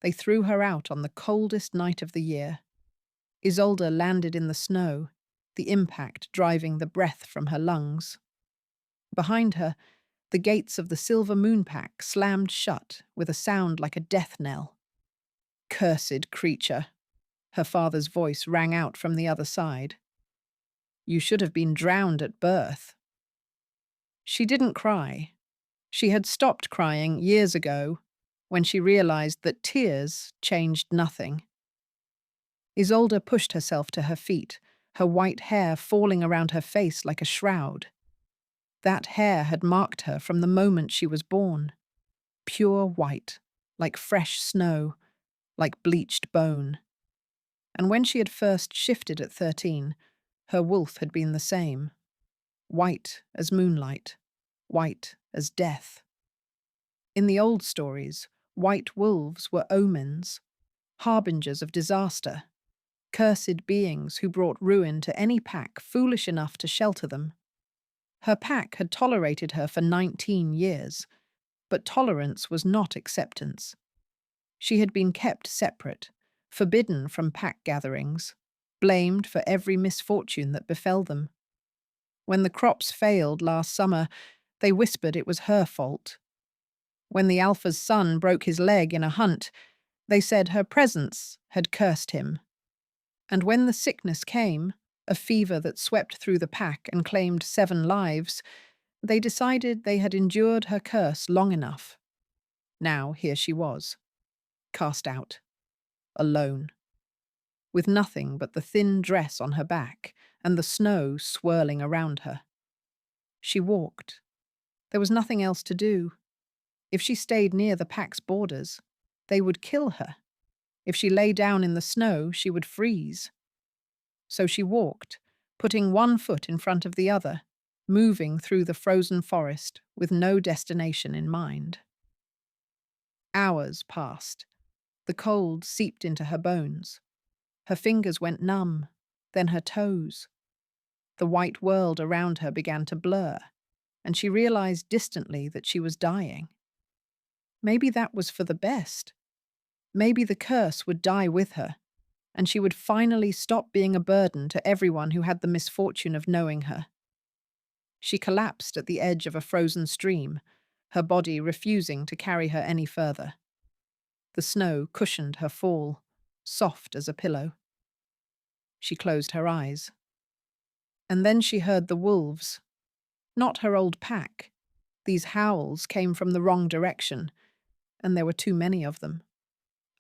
They threw her out on the coldest night of the year. Isolde landed in the snow, the impact driving the breath from her lungs. Behind her, the gates of the Silver Moon Pack slammed shut with a sound like a death knell. "Cursed creature," her father's voice rang out from the other side. "You should have been drowned at birth." She didn't cry. She had stopped crying years ago when she realized that tears changed nothing. Isolde pushed herself to her feet, her white hair falling around her face like a shroud. That hair had marked her from the moment she was born. Pure white, like fresh snow, like bleached bone. And when she had first shifted at 13, her wolf had been the same. White as moonlight, white as death. In the old stories, white wolves were omens, harbingers of disaster, cursed beings who brought ruin to any pack foolish enough to shelter them. Her pack had tolerated her for 19 years, but tolerance was not acceptance. She had been kept separate, forbidden from pack gatherings, blamed for every misfortune that befell them. When the crops failed last summer, they whispered it was her fault. When the alpha's son broke his leg in a hunt, they said her presence had cursed him. And when the sickness came, a fever that swept through the pack and claimed 7 lives, they decided they had endured her curse long enough. Now here she was, cast out, alone, with nothing but the thin dress on her back and the snow swirling around her. She walked. There was nothing else to do. If she stayed near the pack's borders, they would kill her. If she lay down in the snow, she would freeze. So she walked, putting one foot in front of the other, moving through the frozen forest with no destination in mind. Hours passed. The cold seeped into her bones. Her fingers went numb, then her toes. The white world around her began to blur, and she realized distantly that she was dying. Maybe that was for the best. Maybe the curse would die with her, and she would finally stop being a burden to everyone who had the misfortune of knowing her. She collapsed at the edge of a frozen stream, her body refusing to carry her any further. The snow cushioned her fall, soft as a pillow. She closed her eyes. And then she heard the wolves. Not her old pack. These howls came from the wrong direction, and there were too many of them.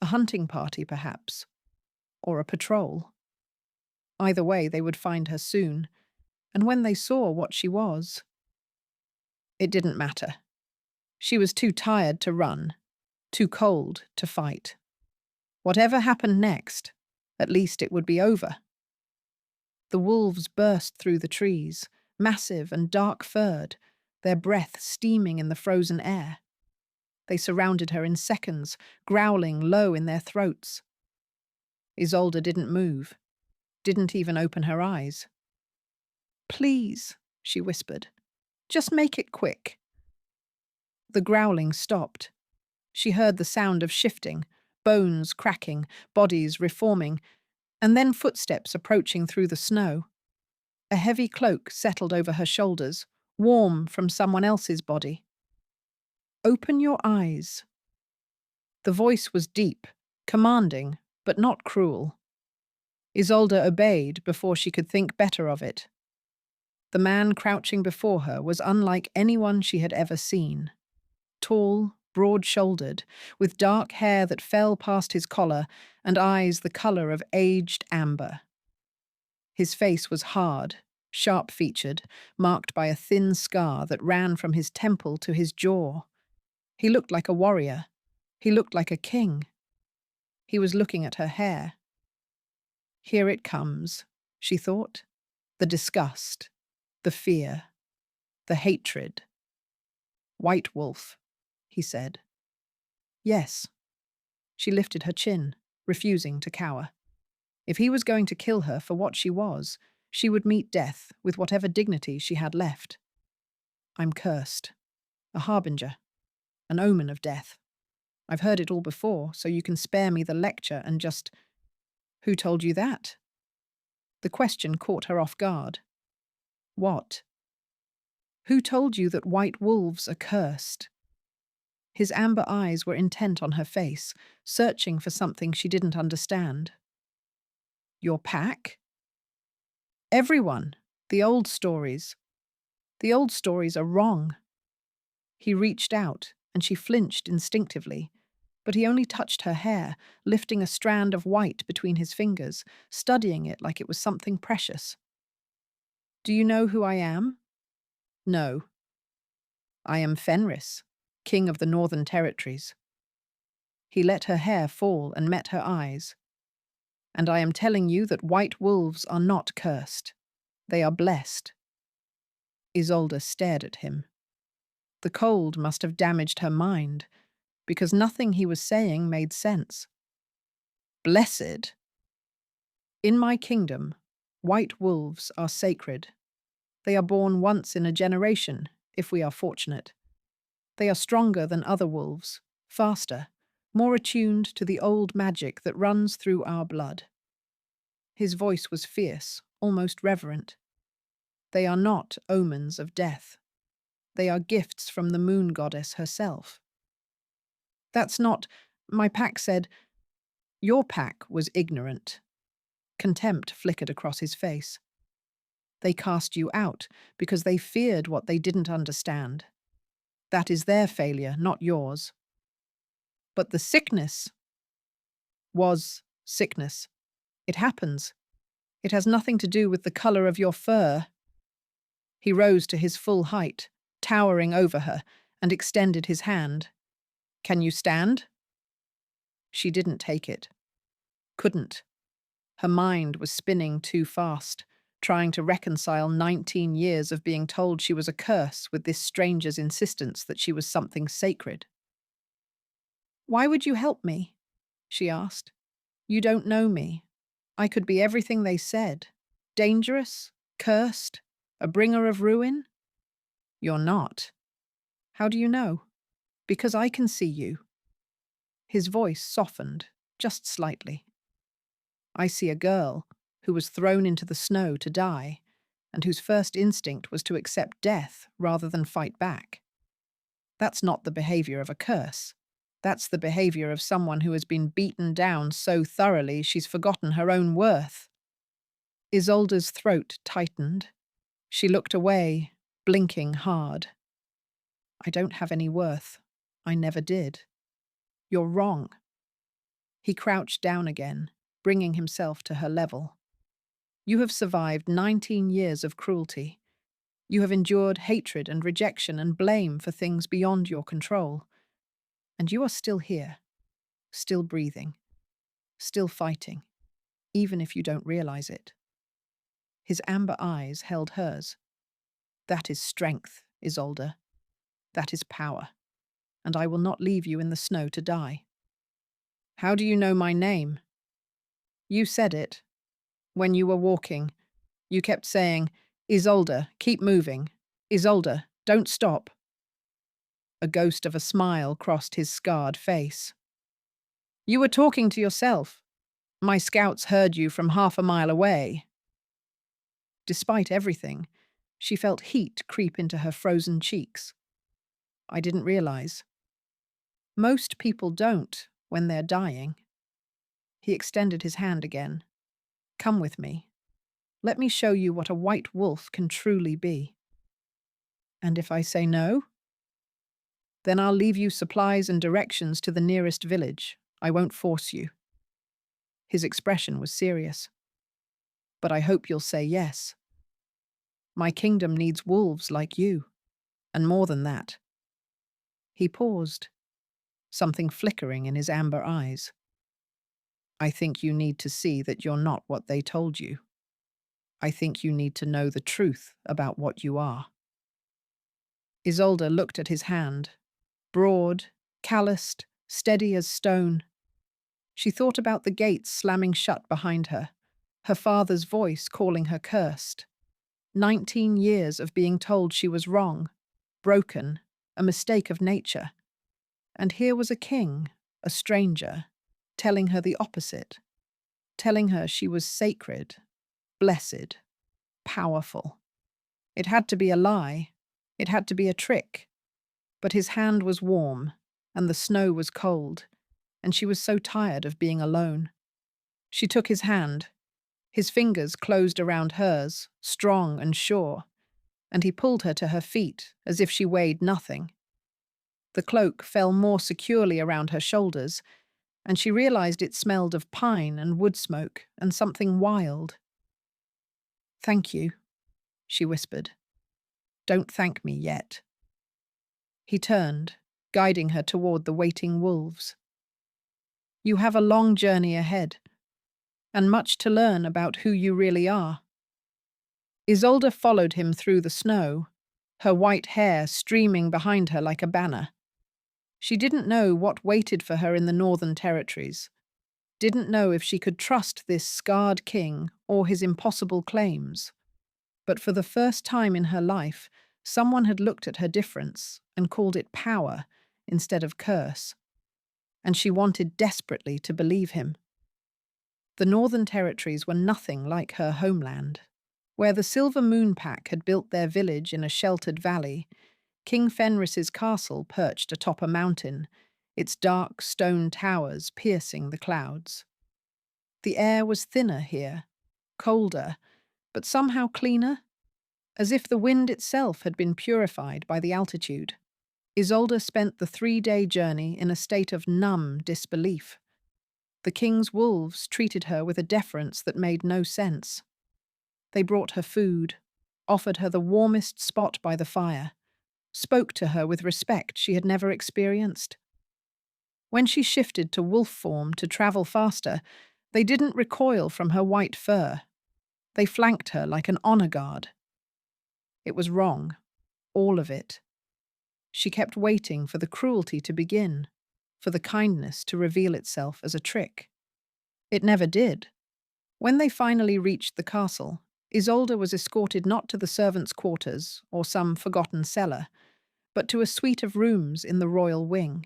A hunting party, perhaps, or a patrol. Either way, they would find her soon, and when they saw what she was, it didn't matter. She was too tired to run, too cold to fight. Whatever happened next, at least it would be over. The wolves burst through the trees, massive and dark-furred, their breath steaming in the frozen air. They surrounded her in seconds, growling low in their throats. Isolde didn't move, didn't even open her eyes. "Please," she whispered, "just make it quick." The growling stopped. She heard the sound of shifting, bones cracking, bodies reforming, and then footsteps approaching through the snow. A heavy cloak settled over her shoulders, warm from someone else's body. "Open your eyes." The voice was deep, commanding, but not cruel. Isolde obeyed before she could think better of it. The man crouching before her was unlike anyone she had ever seen. Tall, broad-shouldered, with dark hair that fell past his collar and eyes the color of aged amber. His face was hard, sharp-featured, marked by a thin scar that ran from his temple to his jaw. He looked like a warrior. He looked like a king. He was looking at her hair. Here it comes, she thought. The disgust, the fear, the hatred. "White wolf," he said. "Yes." She lifted her chin, refusing to cower. If he was going to kill her for what she was, she would meet death with whatever dignity she had left. "I'm cursed. A harbinger. An omen of death." I've heard it all before, so you can spare me the lecture and just— Who told you that? The question caught her off guard. What? Who told you that white wolves are cursed? His amber eyes were intent on her face, searching for something she didn't understand. Your pack? Everyone. The old stories. The old stories are wrong. He reached out, and she flinched instinctively, but he only touched her hair, lifting a strand of white between his fingers, studying it like it was something precious. Do you know who I am? No. I am Fenris, king of the Northern Territories. He let her hair fall and met her eyes. And I am telling you that white wolves are not cursed. They are blessed. Isolde stared at him. The cold must have damaged her mind, because nothing he was saying made sense. Blessed? In my kingdom, white wolves are sacred. They are born once in a generation, if we are fortunate. They are stronger than other wolves, faster, more attuned to the old magic that runs through our blood. His voice was fierce, almost reverent. They are not omens of death. They are gifts from the moon goddess herself. That's not— My pack said— Your pack was ignorant. Contempt flickered across his face. They cast you out because they feared what they didn't understand. That is their failure, not yours. But the sickness was sickness. It happens. It has nothing to do with the color of your fur. He rose to his full height, towering over her, and extended his hand. Can you stand? She didn't take it. Couldn't. Her mind was spinning too fast, trying to reconcile 19 years of being told she was a curse with this stranger's insistence that she was something sacred. Why would you help me? She asked. You don't know me. I could be everything they said. Dangerous, cursed, a bringer of ruin. You're not. How do you know? Because I can see you. His voice softened, just slightly. I see a girl who was thrown into the snow to die, and whose first instinct was to accept death rather than fight back. That's not the behavior of a curse. That's the behavior of someone who has been beaten down so thoroughly she's forgotten her own worth. Isolde's throat tightened. She looked away, blinking hard. I don't have any worth. I never did. You're wrong. He crouched down again, bringing himself to her level. You have survived 19 years of cruelty. You have endured hatred and rejection and blame for things beyond your control. And you are still here, still breathing, still fighting, even if you don't realize it. His amber eyes held hers. That is strength, Isolde. That is power. And I will not leave you in the snow to die. How do you know my name? You said it. When you were walking, you kept saying, Isolde, keep moving. Isolde, don't stop. A ghost of a smile crossed his scarred face. You were talking to yourself. My scouts heard you from half a mile away. Despite everything, she felt heat creep into her frozen cheeks. I didn't realize. Most people don't when they're dying. He extended his hand again. Come with me. Let me show you what a white wolf can truly be. And if I say no? Then I'll leave you supplies and directions to the nearest village. I won't force you. His expression was serious. But I hope you'll say yes. My kingdom needs wolves like you, and more than that. He paused, something flickering in his amber eyes. I think you need to see that you're not what they told you. I think you need to know the truth about what you are. Isolde looked at his hand, broad, calloused, steady as stone. She thought about the gates slamming shut behind her, her father's voice calling her cursed. 19 years of being told she was wrong, broken, a mistake of nature. And here was a king a stranger, telling her the opposite, telling her she was sacred, blessed, powerful. It had to be a lie. It had to be a trick. But his hand was warm, and the snow was cold, and she was so tired of being alone. She took his hand. His fingers closed around hers, strong and sure, and he pulled her to her feet as if she weighed nothing. The cloak fell more securely around her shoulders, and she realized it smelled of pine and wood smoke and something wild. "Thank you," she whispered. "Don't thank me yet." He turned, guiding her toward the waiting wolves. "You have a long journey ahead, and much to learn about who you really are." Isolde followed him through the snow, her white hair streaming behind her like a banner. She didn't know what waited for her in the Northern Territories, didn't know if she could trust this scarred king or his impossible claims. But for the first time in her life, someone had looked at her difference and called it power instead of curse. And she wanted desperately to believe him. The Northern Territories were nothing like her homeland. Where the Silver Moon Pack had built their village in a sheltered valley, King Fenris's castle perched atop a mountain, its dark stone towers piercing the clouds. The air was thinner here, colder, but somehow cleaner, as if the wind itself had been purified by the altitude. Isolde spent the 3-day journey in a state of numb disbelief. The king's wolves treated her with a deference that made no sense. They brought her food, offered her the warmest spot by the fire, spoke to her with respect she had never experienced. When she shifted to wolf form to travel faster, they didn't recoil from her white fur. They flanked her like an honor guard. It was wrong, all of it. She kept waiting for the cruelty to begin, for the kindness to reveal itself as a trick. It never did. When they finally reached the castle, Isolde was escorted not to the servants' quarters or some forgotten cellar, but to a suite of rooms in the royal wing.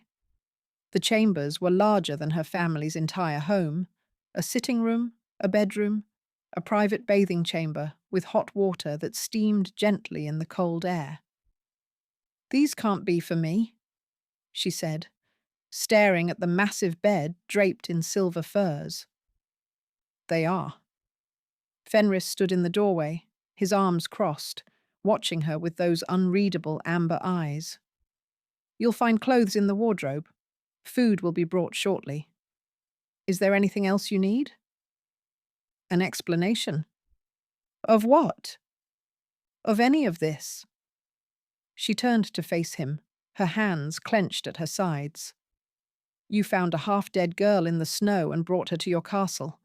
The chambers were larger than her family's entire home: a sitting room, a bedroom, a private bathing chamber with hot water that steamed gently in the cold air. "These can't be for me," she said, staring at the massive bed draped in silver furs. "They are." Fenris stood in the doorway, his arms crossed, watching her with those unreadable amber eyes. "You'll find clothes in the wardrobe. Food will be brought shortly. Is there anything else you need?" An explanation. Of what? Of any of this? She turned to face him, her hands clenched at her sides. "You found a half-dead girl in the snow and brought her to your castle.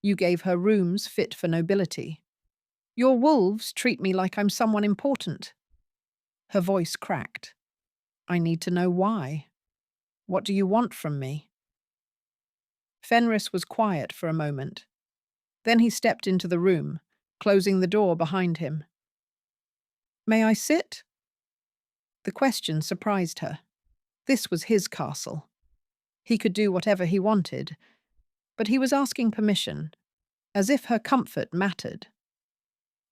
You gave her rooms fit for nobility. Your wolves treat me like I'm someone important." Her voice cracked. "I need to know why. What do you want from me?" Fenris was quiet for a moment. Then he stepped into the room, closing the door behind him. "May I sit?" The question surprised her. This was his castle. He could do whatever he wanted, but he was asking permission, as if her comfort mattered.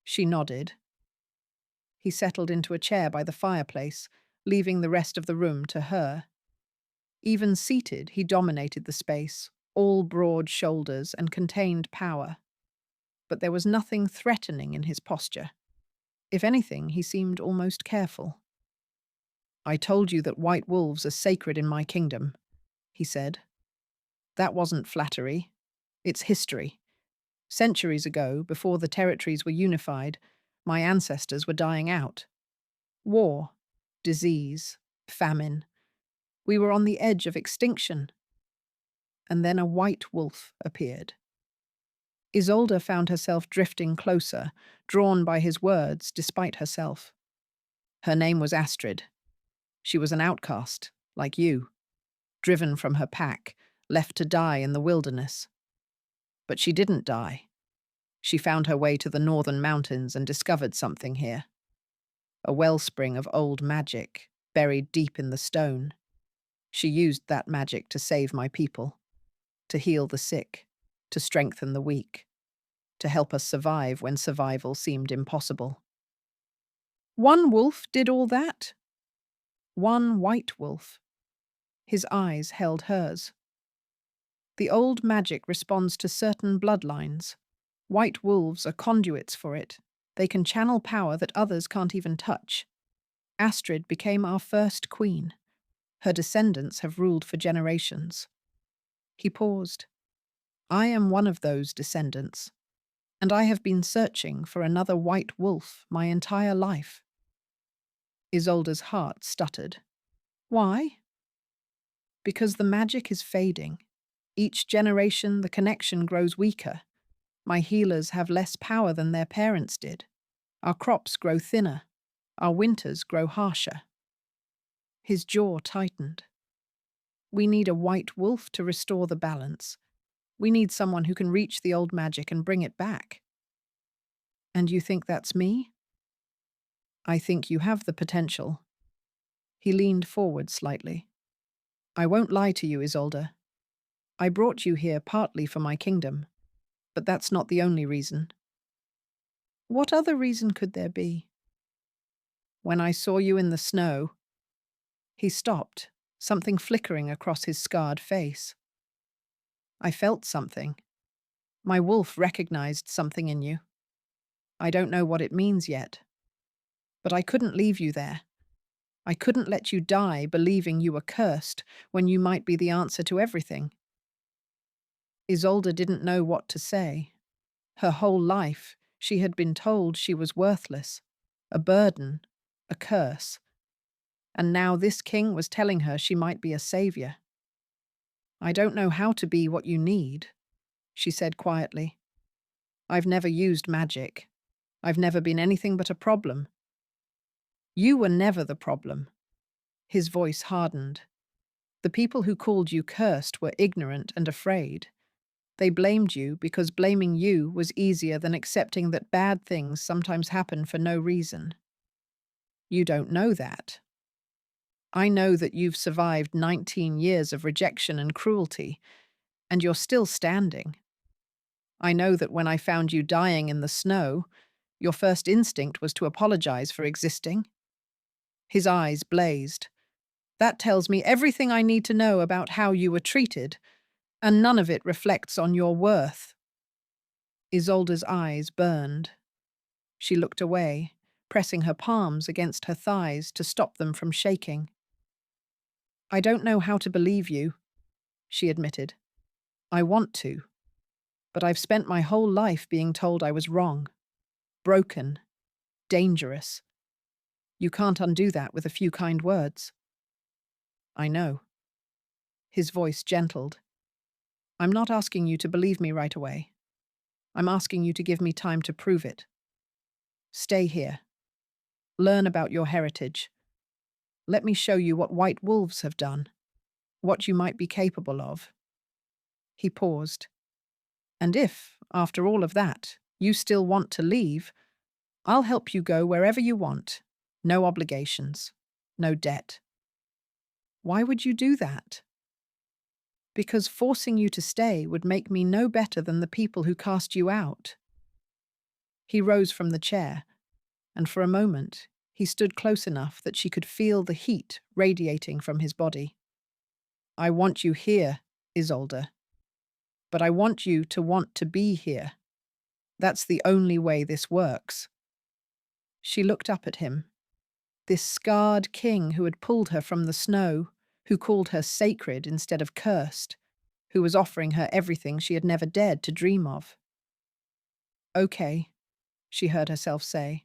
She nodded. He settled into a chair by the fireplace, leaving the rest of the room to her. Even seated, he dominated the space, all broad shoulders and contained power. But there was nothing threatening in his posture. If anything, he seemed almost careful. "I told you that white wolves are sacred in my kingdom," he said. "That wasn't flattery. It's history. Centuries ago, before the territories were unified, my ancestors were dying out. War, disease, famine. We were on the edge of extinction. And then a white wolf appeared." Isolde found herself drifting closer, drawn by his words despite herself. Her name was Astrid. She was an outcast, like you, driven from her pack, left to die in the wilderness. But she didn't die. She found her way to the northern mountains and discovered something here. A wellspring of old magic, buried deep in the stone. She used that magic to save my people, to heal the sick, to strengthen the weak, to help us survive when survival seemed impossible. One wolf did all that? One white wolf. His eyes held hers. The old magic responds to certain bloodlines. White wolves are conduits for it. They can channel power that others can't even touch. Astrid became our first queen. Her descendants have ruled for generations. He paused. I am one of those descendants, and I have been searching for another white wolf my entire life. Isolde's heart stuttered. Why? Because the magic is fading. Each generation, the connection grows weaker. My healers have less power than their parents did. Our crops grow thinner. Our winters grow harsher. His jaw tightened. We need a white wolf to restore the balance. We need someone who can reach the old magic and bring it back. And you think that's me? I think you have the potential. He leaned forward slightly. I won't lie to you, Isolde. I brought you here partly for my kingdom, but that's not the only reason. What other reason could there be? When I saw you in the snow, he stopped, something flickering across his scarred face. I felt something. My wolf recognized something in you. I don't know what it means yet, but I couldn't leave you there. I couldn't let you die believing you were cursed when you might be the answer to everything. Isolde didn't know what to say. Her whole life, she had been told she was worthless, a burden, a curse. And now this king was telling her she might be a savior. I don't know how to be what you need, she said quietly. I've never used magic. I've never been anything but a problem. You were never the problem. His voice hardened. The people who called you cursed were ignorant and afraid. They blamed you because blaming you was easier than accepting that bad things sometimes happen for no reason. You don't know that. I know that you've survived 19 years of rejection and cruelty, and you're still standing. I know that when I found you dying in the snow, your first instinct was to apologize for existing. His eyes blazed. That tells me everything I need to know about how you were treated, and none of it reflects on your worth. Isolde's eyes burned. She looked away, pressing her palms against her thighs to stop them from shaking. I don't know how to believe you, she admitted. I want to, but I've spent my whole life being told I was wrong, broken, dangerous. You can't undo that with a few kind words. I know. His voice gentled. I'm not asking you to believe me right away. I'm asking you to give me time to prove it. Stay here. Learn about your heritage. Let me show you what white wolves have done, what you might be capable of. He paused. And if, after all of that, you still want to leave, I'll help you go wherever you want. No obligations. No debt. Why would you do that? Because forcing you to stay would make me no better than the people who cast you out. He rose from the chair, and for a moment he stood close enough that she could feel the heat radiating from his body. I want you here, Isolde. But I want you to want to be here. That's the only way this works. She looked up at him. This scarred king who had pulled her from the snow, who called her sacred instead of cursed, who was offering her everything she had never dared to dream of. Okay, she heard herself say.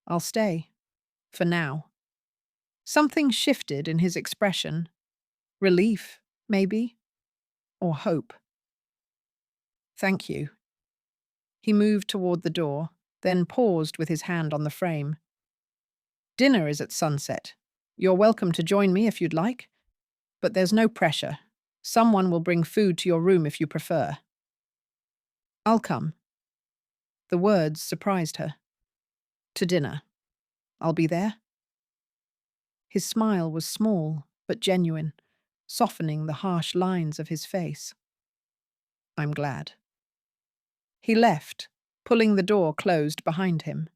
I'll stay. For now. Something shifted in his expression. Relief, maybe? Or hope. Thank you. He moved toward the door, then paused with his hand on the frame. Dinner is at sunset. You're welcome to join me if you'd like. But there's no pressure. Someone will bring food to your room if you prefer. I'll come. The words surprised her. To dinner. I'll be there. His smile was small, but genuine. softening the harsh lines of his face. "I'm glad." He left, pulling the door closed behind him.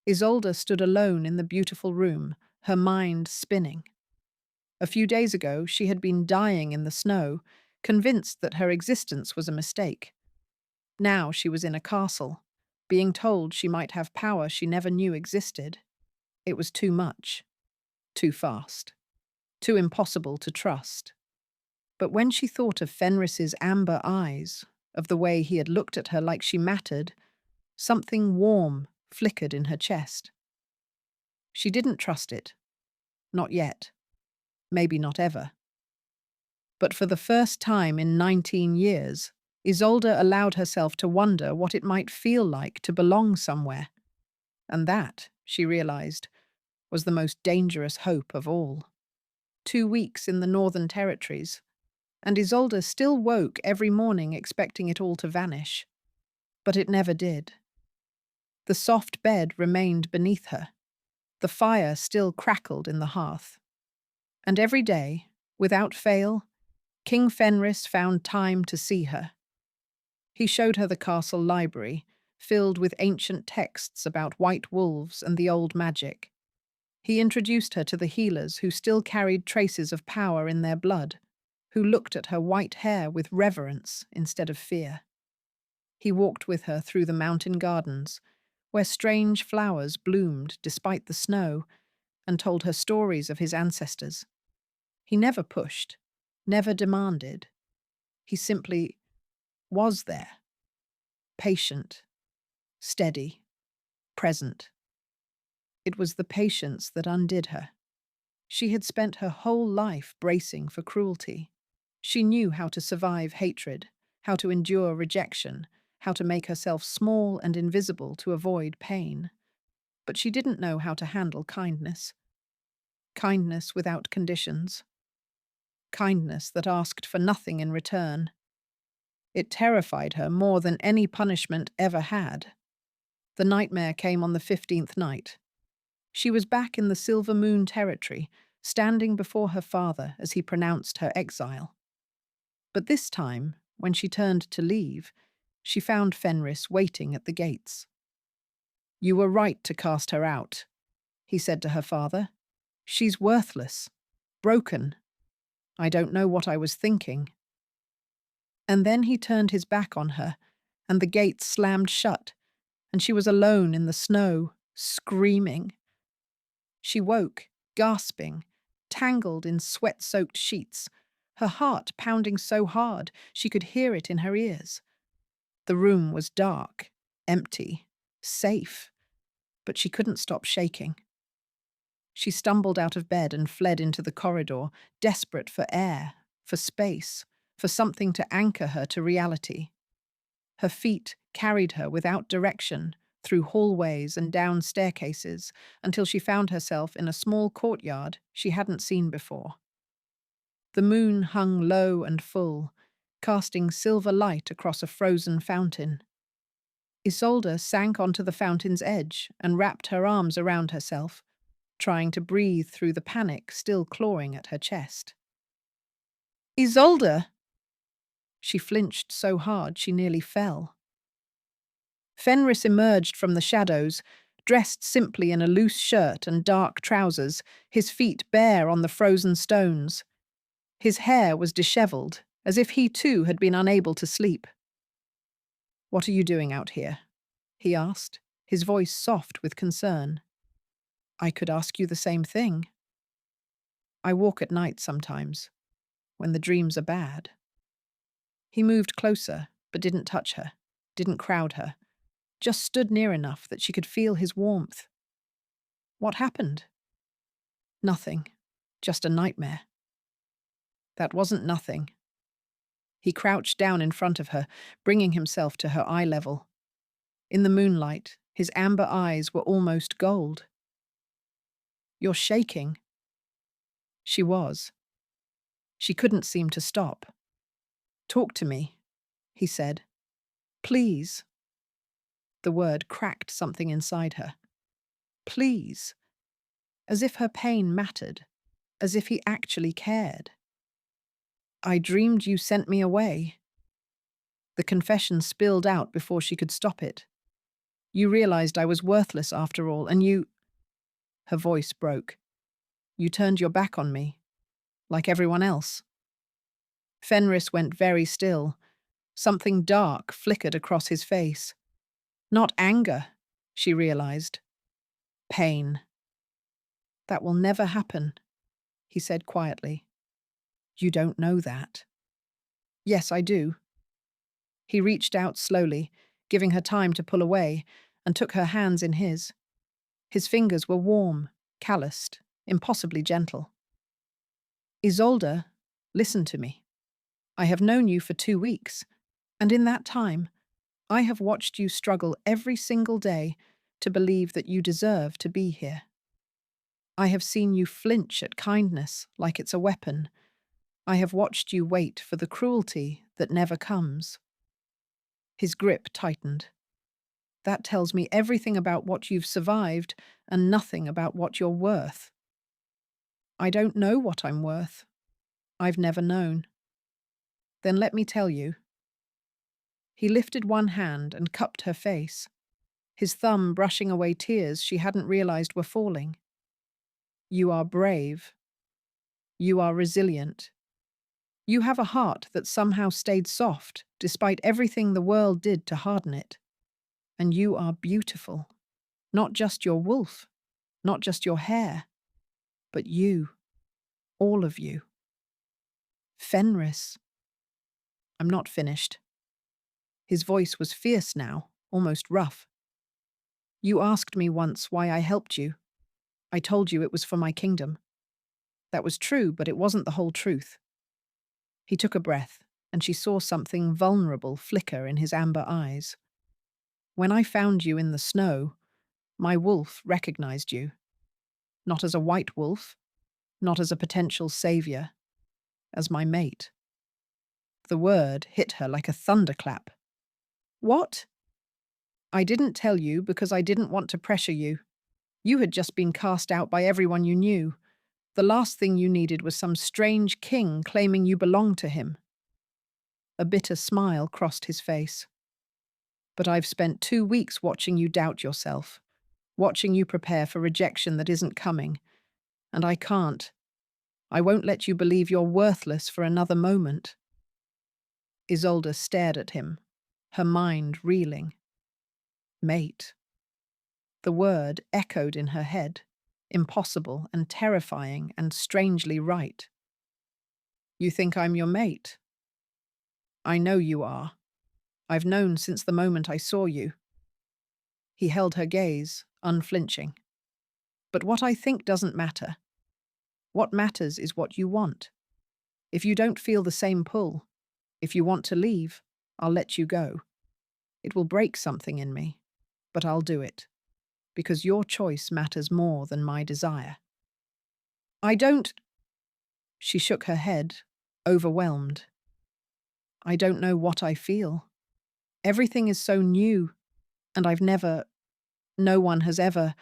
Isolde stood alone in the beautiful room, her mind spinning. A few days ago, she had been dying in the snow, convinced that her existence was a mistake. Now she was in a castle, being told she might have power she never knew existed. It was too much, too fast, too impossible to trust. But when she thought of Fenris's amber eyes, of the way he had looked at her like she mattered, something warm flickered in her chest. She didn't trust it. Not yet. Maybe not ever. But for the first time in 19 years, Isolde allowed herself to wonder what it might feel like to belong somewhere. And that, she realized, was the most dangerous hope of all. 2 weeks in the Northern Territories, and Isolde still woke every morning expecting it all to vanish. But it never did. The soft bed remained beneath her. The fire still crackled in the hearth. And every day, without fail, King Fenris found time to see her. He showed her the castle library, filled with ancient texts about white wolves and the old magic. He introduced her to the healers who still carried traces of power in their blood, who looked at her white hair with reverence instead of fear. He walked with her through the mountain gardens, where strange flowers bloomed despite the snow, and told her stories of his ancestors. He never pushed, never demanded. He simply was there, patient, steady, present. It was the patience that undid her. She had spent her whole life bracing for cruelty. She knew how to survive hatred, how to endure rejection, how to make herself small and invisible to avoid pain. But she didn't know how to handle kindness. Kindness without conditions. Kindness that asked for nothing in return. It terrified her more than any punishment ever had. The nightmare came on the 15th night. She was back in the Silver Moon territory, standing before her father as he pronounced her exile. But this time, when she turned to leave, she found Fenris waiting at the gates. "You were right to cast her out," he said to her father. "She's worthless, broken. I don't know what I was thinking." And then he turned his back on her, and the gates slammed shut, and she was alone in the snow, screaming. She woke, gasping, tangled in sweat-soaked sheets, her heart pounding so hard she could hear it in her ears. The room was dark, empty, safe, but she couldn't stop shaking. She stumbled out of bed and fled into the corridor, desperate for air, for space, for something to anchor her to reality. Her feet carried her without direction, through hallways and down staircases, until she found herself in a small courtyard she hadn't seen before. The moon hung low and full, casting silver light across a frozen fountain. Isolde sank onto the fountain's edge and wrapped her arms around herself, trying to breathe through the panic still clawing at her chest. "Isolde!" She flinched so hard she nearly fell. Fenris emerged from the shadows, dressed simply in a loose shirt and dark trousers, his feet bare on the frozen stones. His hair was dishevelled, as if he too had been unable to sleep. "What are you doing out here?" he asked, his voice soft with concern. "I could ask you the same thing." "I walk at night sometimes, when the dreams are bad." He moved closer, but didn't touch her, didn't crowd her, just stood near enough that she could feel his warmth. "What happened?" "Nothing, just a nightmare." That wasn't nothing. He crouched down in front of her, bringing himself to her eye level. In the moonlight, his amber eyes were almost gold. "You're shaking." She was. She couldn't seem to stop. "Talk to me," he said. "Please." The word cracked something inside her. Please. As if her pain mattered. as if he actually cared. I dreamed you sent me away. The confession spilled out before she could stop it. You realized I was worthless after all, and you— Her voice broke. You turned your back on me, like everyone else. Fenris went very still. Something dark flickered across his face. Not anger, she realized. Pain. That will never happen, he said quietly. You don't know that. Yes, I do. He reached out slowly, giving her time to pull away, and took her hands in his. His fingers were warm, calloused, impossibly gentle. Isolde, listen to me. I have known you for 2 weeks, and in that time, I have watched you struggle every single day to believe that you deserve to be here. I have seen you flinch at kindness like it's a weapon. I have watched you wait for the cruelty that never comes. His grip tightened. That tells me everything about what you've survived and nothing about what you're worth. I don't know what I'm worth. I've never known. Then let me tell you. He lifted one hand and cupped her face, his thumb brushing away tears she hadn't realized were falling. You are brave. You are resilient. You have a heart that somehow stayed soft despite everything the world did to harden it. And you are beautiful. Not just your wolf, not just your hair, but you. All of you. Fenris. I'm not finished. His voice was fierce now, almost rough. You asked me once why I helped you. I told you it was for my kingdom. That was true, but it wasn't the whole truth. He took a breath, and she saw something vulnerable flicker in his amber eyes. When I found you in the snow, my wolf recognized you. Not as a white wolf, not as a potential savior, as my mate. The word hit her like a thunderclap. What? I didn't tell you because I didn't want to pressure you. You had just been cast out by everyone you knew. The last thing you needed was some strange king claiming you belonged to him. A bitter smile crossed his face. But I've spent 2 weeks watching you doubt yourself, watching you prepare for rejection that isn't coming. And I can't. I won't let you believe you're worthless for another moment. Isolde stared at him, her mind reeling. Mate. The word echoed in her head, impossible and terrifying and strangely right. You think I'm your mate? I know you are. I've known since the moment I saw you. He held her gaze, unflinching. But what I think doesn't matter. What matters is what you want. If you don't feel the same pull, if you want to leave, I'll let you go. It will break something in me, but I'll do it. Because your choice matters more than my desire. I don't— She shook her head, overwhelmed. I don't know what I feel. Everything is so new, and no one has ever—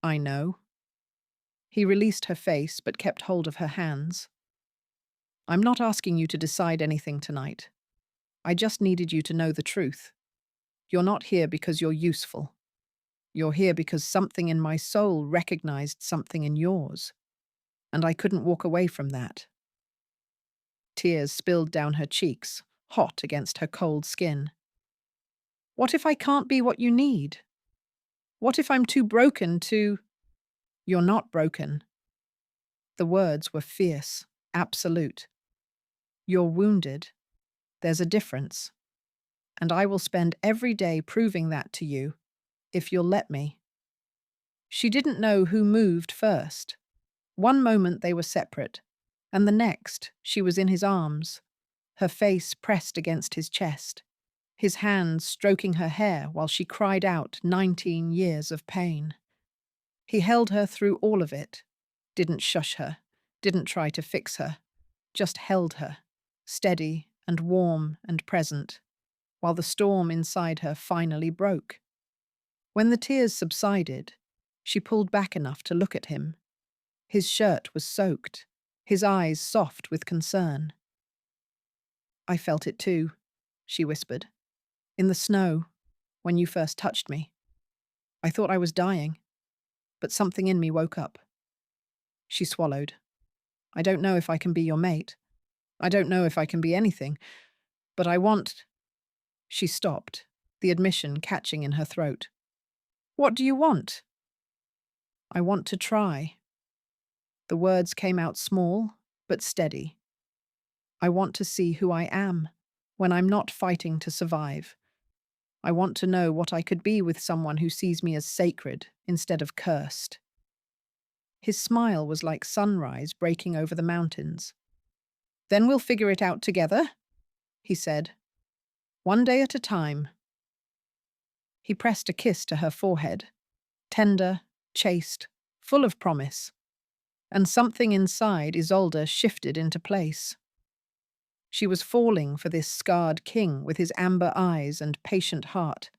I know. He released her face but kept hold of her hands. I'm not asking you to decide anything tonight. I just needed you to know the truth. You're not here because you're useful. You're here because something in my soul recognized something in yours, and I couldn't walk away from that. Tears spilled down her cheeks, hot against her cold skin. What if I can't be what you need? What if I'm too broken to— You're not broken. The words were fierce, absolute. You're wounded. There's a difference. And I will spend every day proving that to you, if you'll let me. She didn't know who moved first. One moment they were separate, and the next she was in his arms, her face pressed against his chest, his hands stroking her hair while she cried out 19 years of pain. He held her through all of it, didn't shush her, didn't try to fix her, just held her, steady and warm and present, while the storm inside her finally broke. When the tears subsided, she pulled back enough to look at him. His shirt was soaked, his eyes soft with concern. "I felt it too," she whispered. "In the snow, when you first touched me. I thought I was dying, but something in me woke up." She swallowed. "I don't know if I can be your mate. I don't know if I can be anything, but I want—" She stopped, the admission catching in her throat. "What do you want?" "I want to try." The words came out small, but steady. "I want to see who I am, when I'm not fighting to survive. I want to know what I could be with someone who sees me as sacred instead of cursed." His smile was like sunrise breaking over the mountains. "Then we'll figure it out together," he said. "One day at a time." He pressed a kiss to her forehead, tender, chaste, full of promise. And something inside Isolde shifted into place. She was falling for this scarred king with his amber eyes and patient heart.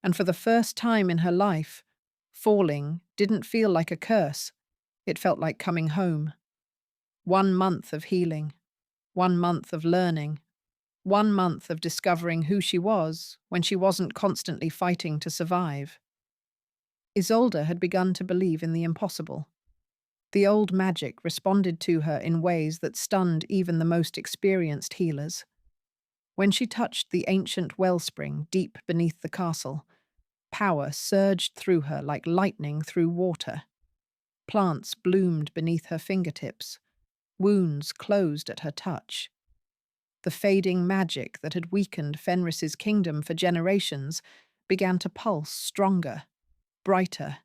And for the first time in her life, falling didn't feel like a curse. It felt like coming home. 1 month of healing, 1 month of learning, 1 month of discovering who she was when she wasn't constantly fighting to survive. Isolde had begun to believe in the impossible. The old magic responded to her in ways that stunned even the most experienced healers. When she touched the ancient wellspring deep beneath the castle, power surged through her like lightning through water. Plants bloomed beneath her fingertips. Wounds closed at her touch. The fading magic that had weakened Fenris's kingdom for generations began to pulse stronger, brighter,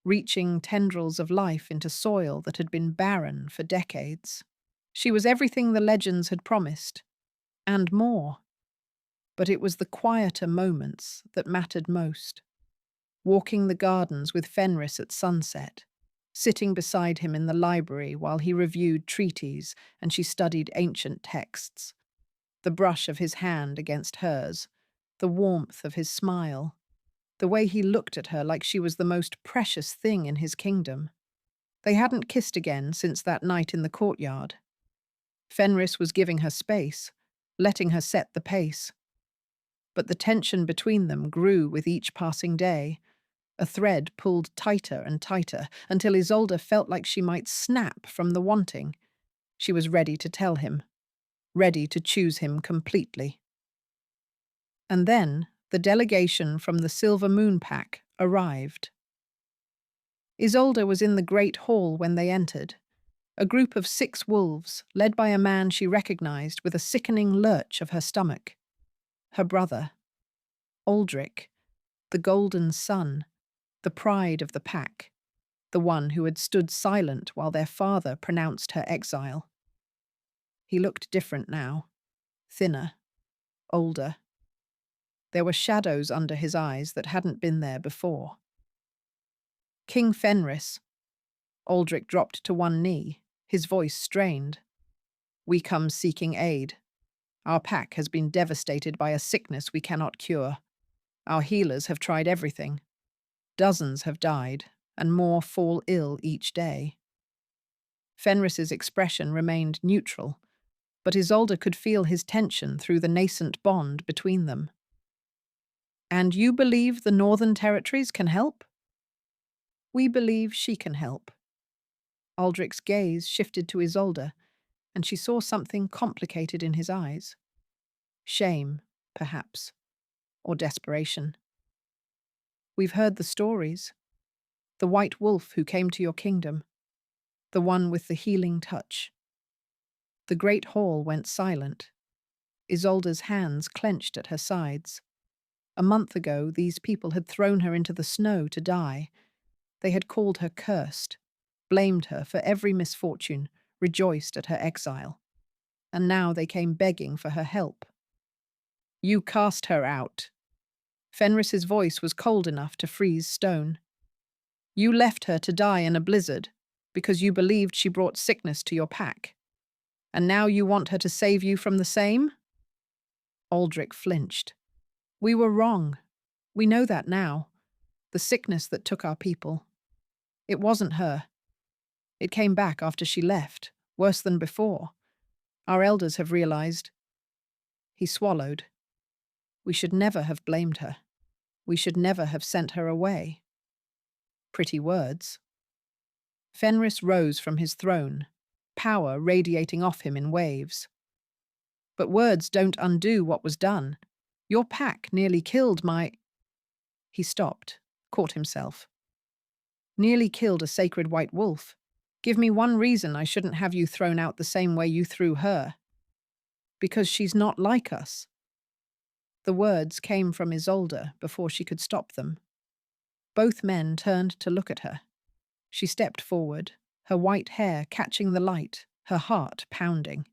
reaching tendrils of life into soil that had been barren for decades. She was everything the legends had promised, and more. But it was the quieter moments that mattered most. Walking the gardens with Fenris at sunset, sitting beside him in the library while he reviewed treaties and she studied ancient texts. The brush of his hand against hers, the warmth of his smile, the way he looked at her like she was the most precious thing in his kingdom. They hadn't kissed again since that night in the courtyard. Fenris was giving her space, letting her set the pace. But the tension between them grew with each passing day. A thread pulled tighter and tighter until Isolde felt like she might snap from the wanting. She was ready to tell him, ready to choose him completely. And then the delegation from the Silver Moon Pack arrived. Isolde was in the great hall when they entered, a group of 6 wolves, led by a man she recognized with a sickening lurch of her stomach. Her brother, Aldrich, the golden son, the pride of the pack, the one who had stood silent while their father pronounced her exile. He looked different now, thinner, older. There were shadows under his eyes that hadn't been there before. "King Fenris." Aldrich dropped to one knee, his voice strained. "We come seeking aid. Our pack has been devastated by a sickness we cannot cure. Our healers have tried everything. Dozens have died, and more fall ill each day." Fenris's expression remained neutral, but Isolde could feel his tension through the nascent bond between them. "And you believe the Northern Territories can help?" "We believe she can help." Aldrich's gaze shifted to Isolde, and she saw something complicated in his eyes. Shame, perhaps, or desperation. "We've heard the stories. The white wolf who came to your kingdom, the one with the healing touch." The great hall went silent. Isolde's hands clenched at her sides. A month ago, these people had thrown her into the snow to die. They had called her cursed, blamed her for every misfortune, rejoiced at her exile. And now they came begging for her help. "You cast her out." Fenris's voice was cold enough to freeze stone. "You left her to die in a blizzard because you believed she brought sickness to your pack. And now you want her to save you from the same?" Aldrich flinched. "We were wrong. We know that now. The sickness that took our people. It wasn't her. It came back after she left, worse than before. Our elders have realized. He swallowed. We should never have blamed her. We should never have sent her away. Pretty words. Fenris rose from his throne, power radiating off him in waves. But words don't undo what was done. Your pack nearly killed my... He stopped, caught himself. Nearly killed a sacred white wolf. Give me one reason I shouldn't have you thrown out the same way you threw her. Because she's not like us. The words came from Isolde before she could stop them. Both men turned to look at her. She stepped forward, her white hair catching the light, her heart pounding.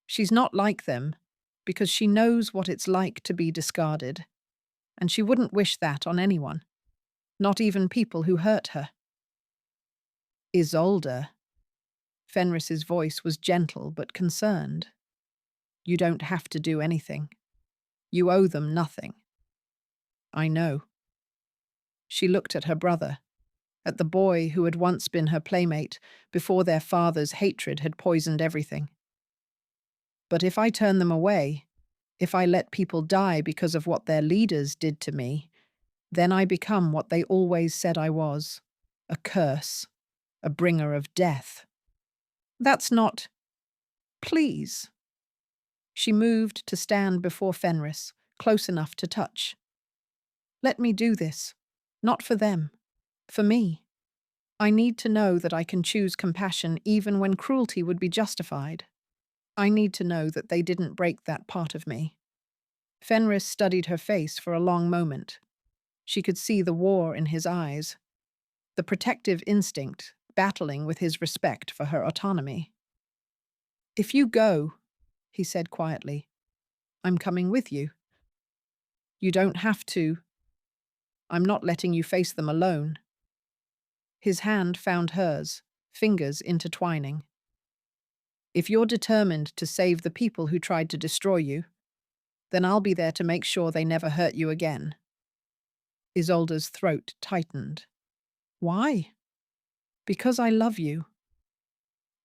She's not like them, because she knows what it's like to be discarded, and she wouldn't wish that on anyone, not even people who hurt her. Isolde. Fenris's voice was gentle but concerned. You don't have to do anything. You owe them nothing. I know. She looked at her brother, at the boy who had once been her playmate before their father's hatred had poisoned everything. But if I turn them away, if I let people die because of what their leaders did to me, then I become what they always said I was, a curse, a bringer of death. That's not... Please. She moved to stand before Fenris, close enough to touch. Let me do this, not for them, for me. I need to know that I can choose compassion even when cruelty would be justified. I need to know that they didn't break that part of me. Fenris studied her face for a long moment. She could see the war in his eyes, the protective instinct battling with his respect for her autonomy. If you go, he said quietly, I'm coming with you. You don't have to. I'm not letting you face them alone. His hand found hers, fingers intertwining. If you're determined to save the people who tried to destroy you, then I'll be there to make sure they never hurt you again. Isolde's throat tightened. Why? Because I love you.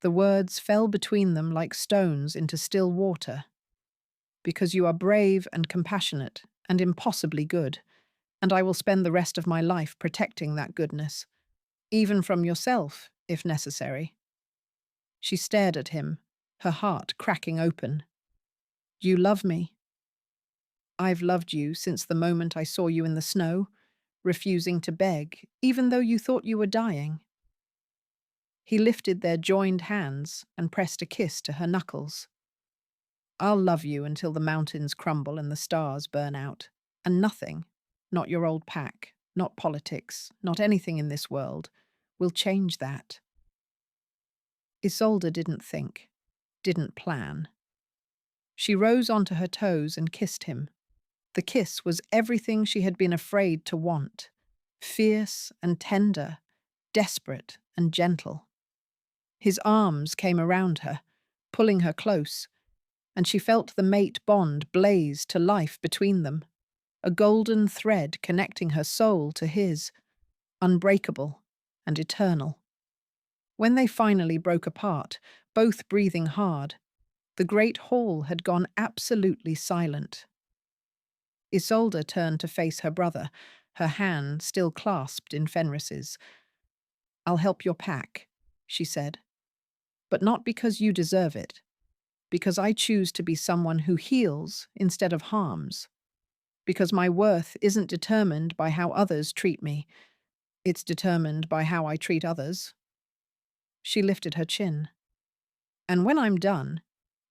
The words fell between them like stones into still water. Because you are brave and compassionate and impossibly good, and I will spend the rest of my life protecting that goodness, even from yourself, if necessary. She stared at him, her heart cracking open. You love me. I've loved you since the moment I saw you in the snow, refusing to beg, even though you thought you were dying. He lifted their joined hands and pressed a kiss to her knuckles. I'll love you until the mountains crumble and the stars burn out, and nothing, not your old pack, not politics, not anything in this world, will change that. Isolde didn't think, didn't plan. She rose onto her toes and kissed him. The kiss was everything she had been afraid to want, fierce and tender, desperate and gentle. His arms came around her, pulling her close, and she felt the mate bond blaze to life between them, a golden thread connecting her soul to his, unbreakable and eternal. When they finally broke apart, both breathing hard, the great hall had gone absolutely silent. Isolde turned to face her brother, her hand still clasped in Fenris's. I'll help your pack, she said. But not because you deserve it. Because I choose to be someone who heals instead of harms. Because my worth isn't determined by how others treat me. It's determined by how I treat others. She lifted her chin. And when I'm done,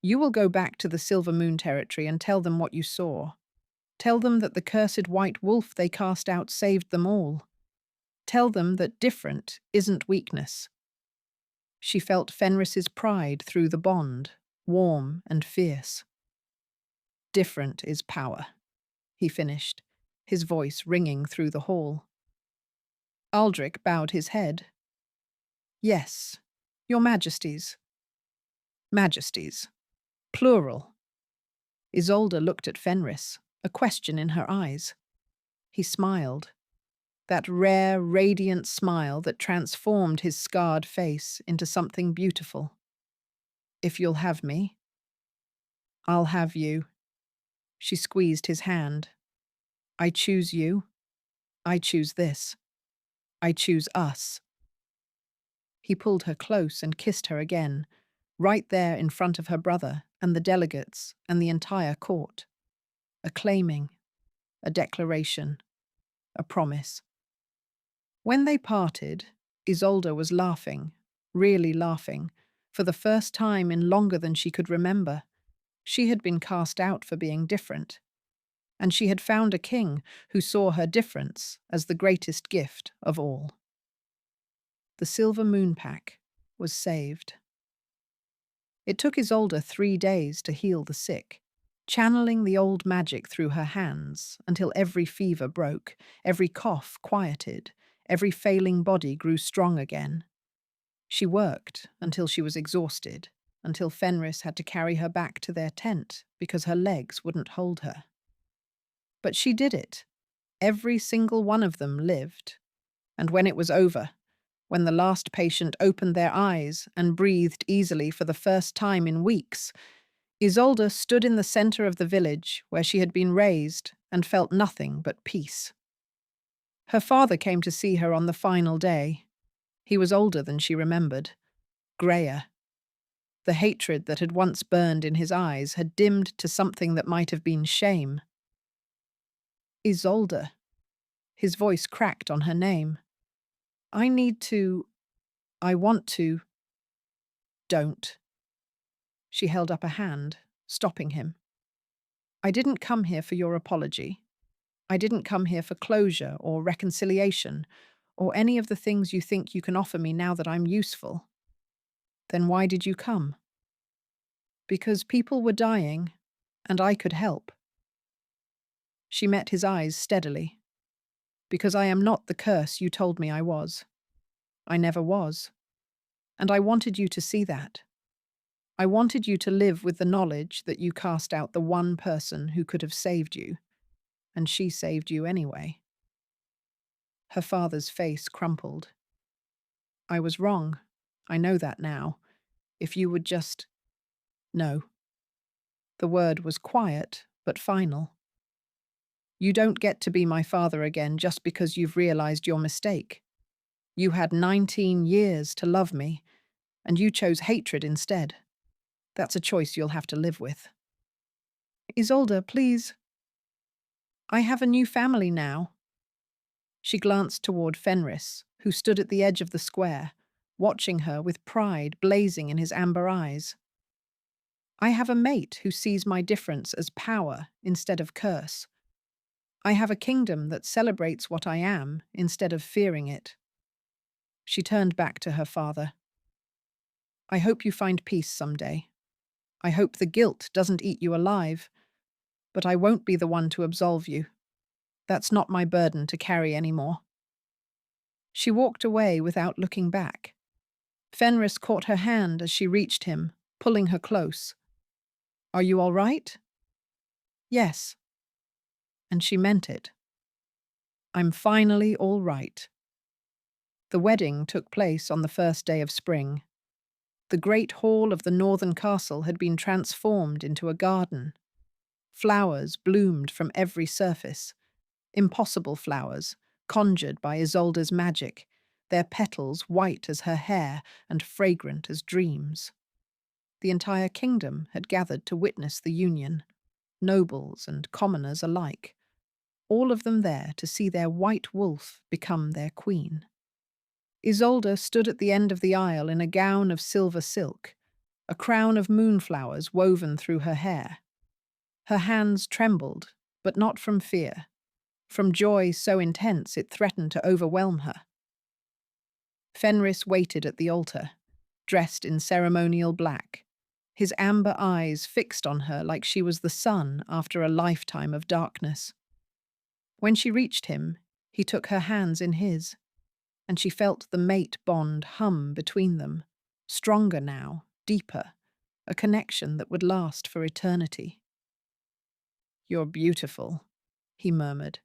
you will go back to the Silver Moon territory and tell them what you saw. Tell them that the cursed white wolf they cast out saved them all. Tell them that different isn't weakness. She felt Fenris's pride through the bond, warm and fierce. Different is power, he finished, his voice ringing through the hall. Aldrich bowed his head. Yes, your majesties. Majesties. Plural. Isolde looked at Fenris, a question in her eyes. He smiled. that rare, radiant smile that transformed his scarred face into something beautiful. If you'll have me, I'll have you. She squeezed his hand. I choose you. I choose this. I choose us. He pulled her close and kissed her again, right there in front of her brother and the delegates and the entire court. A claiming, a declaration, a promise. When they parted, Isolde was laughing, really laughing, for the first time in longer than she could remember. She had been cast out for being different, and she had found a king who saw her difference as the greatest gift of all. The silver moon pack was saved. It took Isolde 3 days to heal the sick, channeling the old magic through her hands until every fever broke, every cough quieted, every failing body grew strong again. She worked until she was exhausted, until Fenris had to carry her back to their tent because her legs wouldn't hold her. But she did it. Every single one of them lived. And when it was over, when the last patient opened their eyes and breathed easily for the first time in weeks, Isolde stood in the center of the village where she had been raised and felt nothing but peace. Her father came to see her on the final day. He was older than she remembered, greyer. The hatred that had once burned in his eyes had dimmed to something that might have been shame. Isolde. His voice cracked on her name. I want to. Don't. She held up a hand, stopping him. I didn't come here for your apology. I didn't come here for closure or reconciliation, or any of the things you think you can offer me now that I'm useful. Then why did you come? Because people were dying, and I could help. She met his eyes steadily. Because I am not the curse you told me I was. I never was. And I wanted you to see that. I wanted you to live with the knowledge that you cast out the one person who could have saved you, and she saved you anyway. Her father's face crumpled. I was wrong. I know that now. If you would just... No. The word was quiet, but final. You don't get to be my father again just because you've realized your mistake. You had 19 years to love me, and you chose hatred instead. That's a choice you'll have to live with. Isolde, please. I have a new family now. She glanced toward Fenris, who stood at the edge of the square, watching her with pride blazing in his amber eyes. I have a mate who sees my difference as power instead of curse. I have a kingdom that celebrates what I am instead of fearing it. She turned back to her father. I hope you find peace someday. I hope the guilt doesn't eat you alive, but I won't be the one to absolve you. That's not my burden to carry anymore. She walked away without looking back. Fenris caught her hand as she reached him, pulling her close. Are you all right? Yes. And she meant it. I'm finally all right. The wedding took place on the first day of spring. The great hall of the northern castle had been transformed into a garden. Flowers bloomed from every surface. Impossible flowers, conjured by Isolde's magic, their petals white as her hair and fragrant as dreams. The entire kingdom had gathered to witness the union, nobles and commoners alike, all of them there to see their white wolf become their queen. Isolde stood at the end of the aisle in a gown of silver silk, a crown of moonflowers woven through her hair. Her hands trembled, but not from fear, from joy so intense it threatened to overwhelm her. Fenris waited at the altar, dressed in ceremonial black, his amber eyes fixed on her like she was the sun after a lifetime of darkness. When she reached him, he took her hands in his, and she felt the mate bond hum between them, stronger now, deeper, a connection that would last for eternity. You're beautiful, he murmured.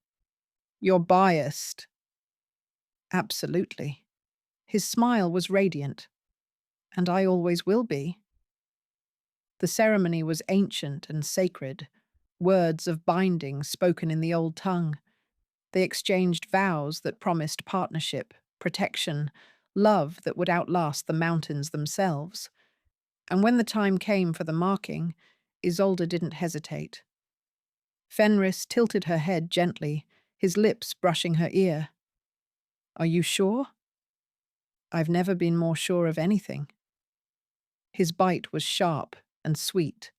You're biased. Absolutely. His smile was radiant. And I always will be. The ceremony was ancient and sacred, words of binding spoken in the old tongue. They exchanged vows that promised partnership, protection, love that would outlast the mountains themselves. And when the time came for the marking, Isolde didn't hesitate. Fenris tilted her head gently, his lips brushing her ear. Are you sure? I've never been more sure of anything. His bite was sharp and sweet,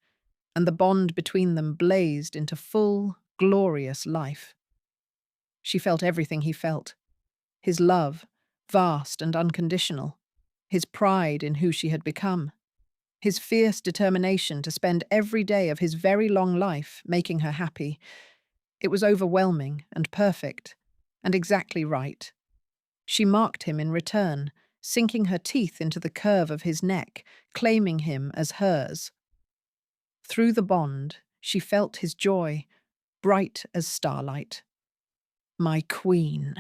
and the bond between them blazed into full, glorious life. She felt everything he felt. His love, vast and unconditional. His pride in who she had become. His fierce determination to spend every day of his very long life making her happy. It was overwhelming and perfect, and exactly right. She marked him in return, sinking her teeth into the curve of his neck, claiming him as hers. Through the bond, she felt his joy, bright as starlight. My queen,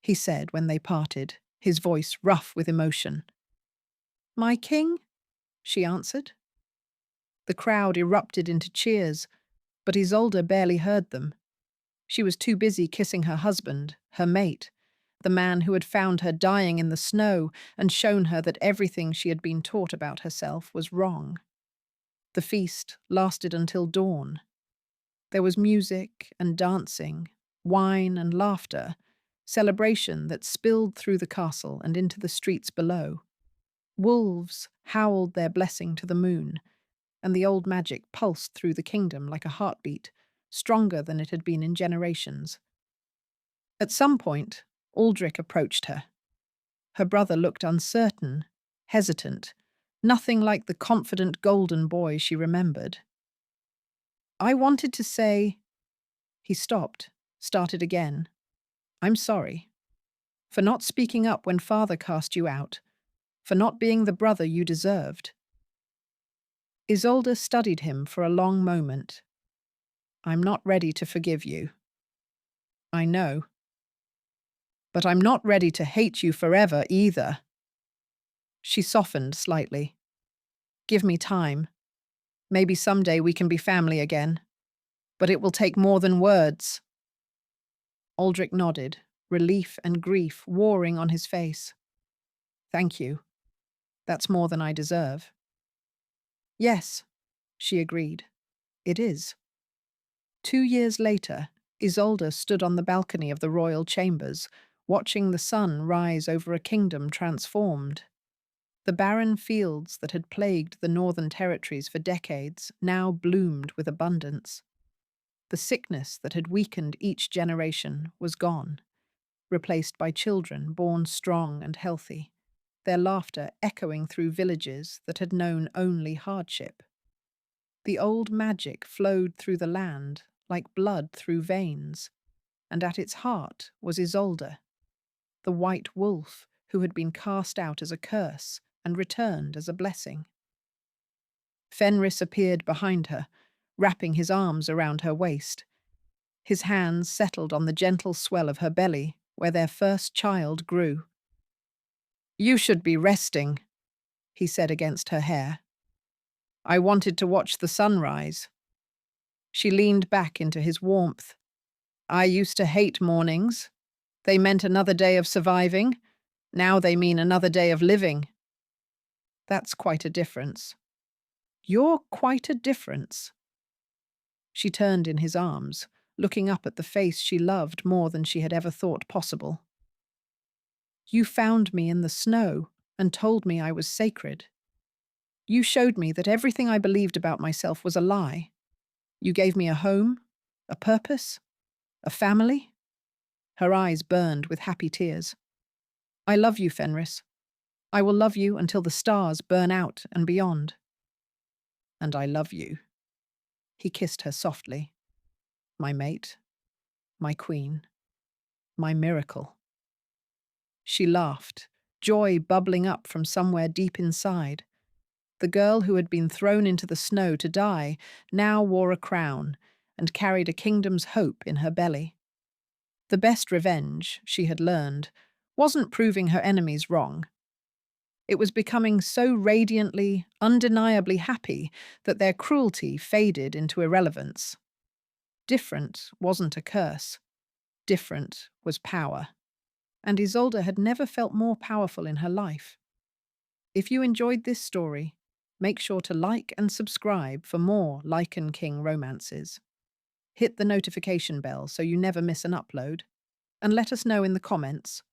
he said when they parted, his voice rough with emotion. My king? She answered. The crowd erupted into cheers, but Isolde barely heard them. She was too busy kissing her husband, her mate, the man who had found her dying in the snow and shown her that everything she had been taught about herself was wrong. The feast lasted until dawn. There was music and dancing, wine and laughter, celebration that spilled through the castle and into the streets below. Wolves howled their blessing to the moon, and the old magic pulsed through the kingdom like a heartbeat, stronger than it had been in generations. At some point, Aldrich approached her. Her brother looked uncertain, hesitant, nothing like the confident golden boy she remembered. I wanted to say... He stopped, started again. I'm sorry. For not speaking up when father cast you out. For not being the brother you deserved. Isolde studied him for a long moment. I'm not ready to forgive you. I know. But I'm not ready to hate you forever either. She softened slightly. Give me time. Maybe someday we can be family again. But it will take more than words. Aldrich nodded, relief and grief warring on his face. Thank you. That's more than I deserve. Yes, she agreed. It is. 2 years later, Isolde stood on the balcony of the royal chambers, watching the sun rise over a kingdom transformed. The barren fields that had plagued the northern territories for decades now bloomed with abundance. The sickness that had weakened each generation was gone, replaced by children born strong and healthy, their laughter echoing through villages that had known only hardship. The old magic flowed through the land like blood through veins, and at its heart was Isolde, the white wolf who had been cast out as a curse and returned as a blessing. Fenris appeared behind her, wrapping his arms around her waist. His hands settled on the gentle swell of her belly, where their first child grew. You should be resting, he said against her hair. I wanted to watch the sunrise. She leaned back into his warmth. I used to hate mornings. They meant another day of surviving. Now they mean another day of living. That's quite a difference. You're quite a difference. She turned in his arms, looking up at the face she loved more than she had ever thought possible. You found me in the snow and told me I was sacred. You showed me that everything I believed about myself was a lie. You gave me a home, a purpose, a family. Her eyes burned with happy tears. I love you, Fenris. I will love you until the stars burn out and beyond. And I love you. He kissed her softly. My mate, my queen, my miracle. She laughed, joy bubbling up from somewhere deep inside. The girl who had been thrown into the snow to die now wore a crown and carried a kingdom's hope in her belly. The best revenge, she had learned, wasn't proving her enemies wrong. It was becoming so radiantly, undeniably happy that their cruelty faded into irrelevance. Different wasn't a curse. Different was power. And Isolde had never felt more powerful in her life. If you enjoyed this story, make sure to like and subscribe for more Lycan King romances. Hit the notification bell so you never miss an upload. And let us know in the comments,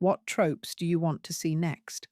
what tropes do you want to see next?